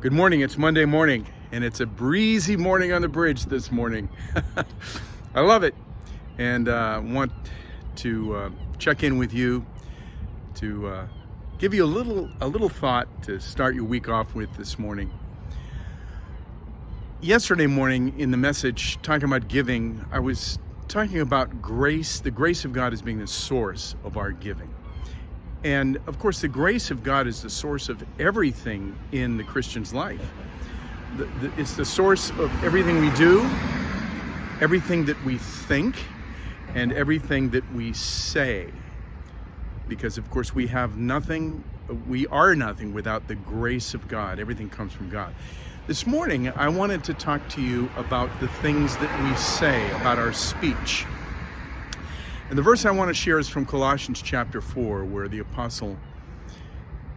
Good morning. It's Monday morning, and it's a breezy morning on the bridge this morning. I love it, and want to check in with you to give you a little thought to start your week off with this morning. Yesterday morning in the message talking about giving, I was talking about grace, the grace of God as being the source of our giving. And of course, the grace of God is the source of everything in the Christian's life. It's the source of everything we do, everything that we think, and everything that we say. Because of course, we are nothing without the grace of God. Everything comes from God. This morning, I wanted to talk to you about the things that we say, about our speech. And the verse I want to share is from Colossians chapter 4, where the apostle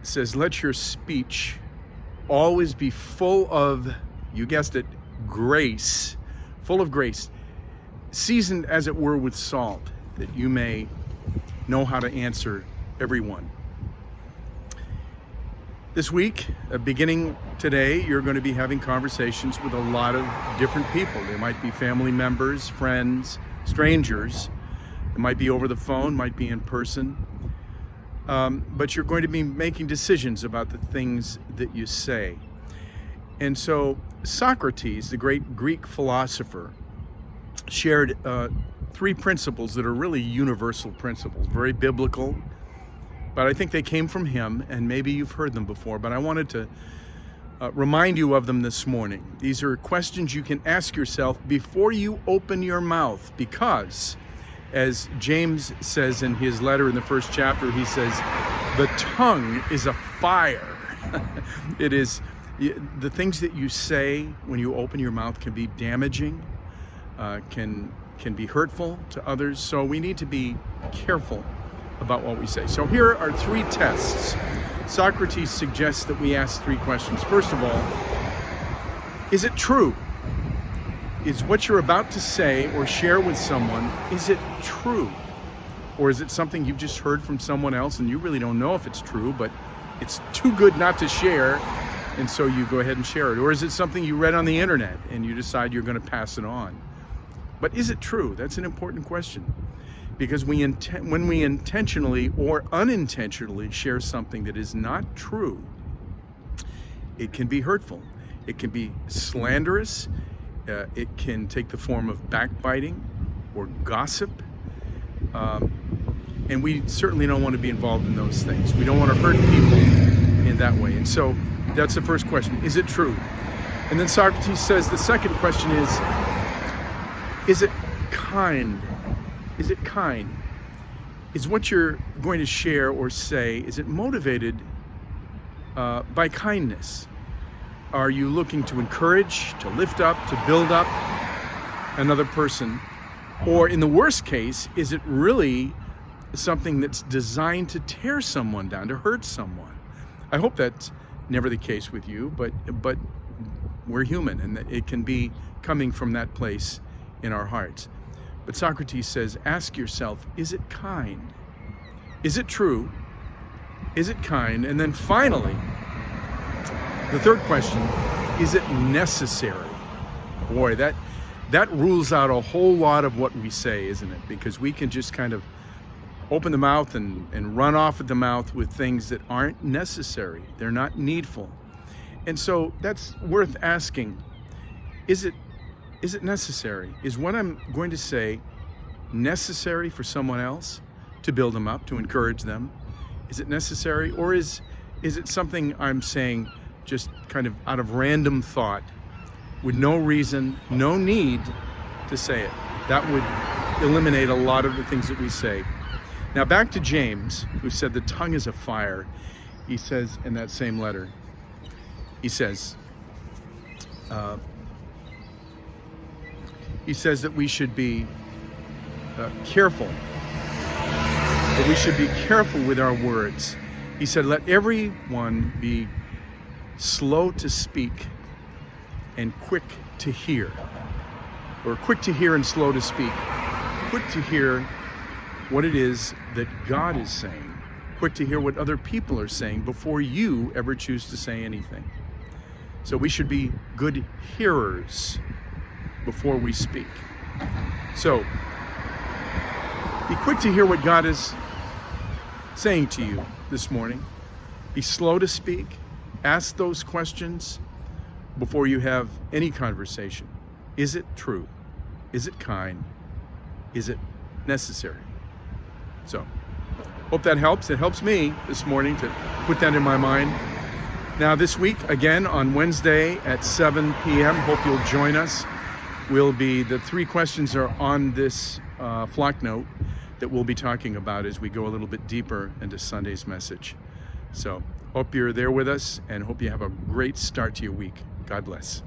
says, let your speech always be full of, you guessed it, grace, full of grace, seasoned as it were with salt, that you may know how to answer everyone. This week, beginning today, you're going to be having conversations with a lot of different people. They might be family members, friends, strangers. It might be over the phone, might be in person, but you're going to be making decisions about the things that you say. And so Socrates, the great Greek philosopher, shared three principles that are really universal principles, very biblical, but I think they came from him, and maybe you've heard them before, but I wanted to remind you of them this morning. These are questions you can ask yourself before you open your mouth, because as James says in his letter in the first chapter, he says, the tongue is a fire. It is, the things that you say when you open your mouth can be damaging, can be hurtful to others. So we need to be careful about what we say. So here are three tests. Socrates suggests that we ask three questions. First of all, is it true? Is what you're about to say or share with someone, is it true? Or is it something you've just heard from someone else and you really don't know if it's true, but it's too good not to share, and so you go ahead and share it? Or is it something you read on the internet and you decide you're going to pass it on? But is it true? That's an important question, because when we intentionally or unintentionally share something that is not true, it can be hurtful. It can be slanderous. It can take the form of backbiting or gossip. And we certainly don't want to be involved in those things. We don't want to hurt people in that way. And so that's the first question. Is it true? And then Socrates says the second question is it kind? Is it kind? Is what you're going to share or say, is it motivated by kindness? Are you looking to encourage, to lift up, to build up another person? Or in the worst case, is it really something that's designed to tear someone down, to hurt someone? I hope that's never the case with you, but we're human, and it can be coming from that place in our hearts. But Socrates says, ask yourself, is it kind? Is it true? Is it kind? And then finally, the third question, is it necessary? Boy, that rules out a whole lot of what we say, isn't it? Because we can just kind of open the mouth and run off at the mouth with things that aren't necessary. They're not needful. And so that's worth asking. Is it necessary? Is what I'm going to say necessary for someone else, to build them up, to encourage them? Is it necessary? Or is it something I'm saying just kind of out of random thought, with no reason, no need to say it? That would eliminate a lot of the things that we say. Now back to James, who said the tongue is a fire. He says in that same letter, he says that we should be careful, that we should be careful with our words. He said, let everyone be slow to speak and quick to hear, or quick to hear and slow to speak. Quick to hear what it is that God is saying. Quick to hear what other people are saying before you ever choose to say anything. So we should be good hearers before we speak. So be quick to hear what God is saying to you this morning. Be slow to speak. Ask those questions before you have any conversation. Is it true? Is it kind? Is it necessary? So, hope that helps. It helps me this morning to put that in my mind. Now this week, again on Wednesday at 7 p.m., hope you'll join us. The 3 questions are on this flock note that we'll be talking about as we go a little bit deeper into Sunday's message. So, hope you're there with us and hope you have a great start to your week. God bless.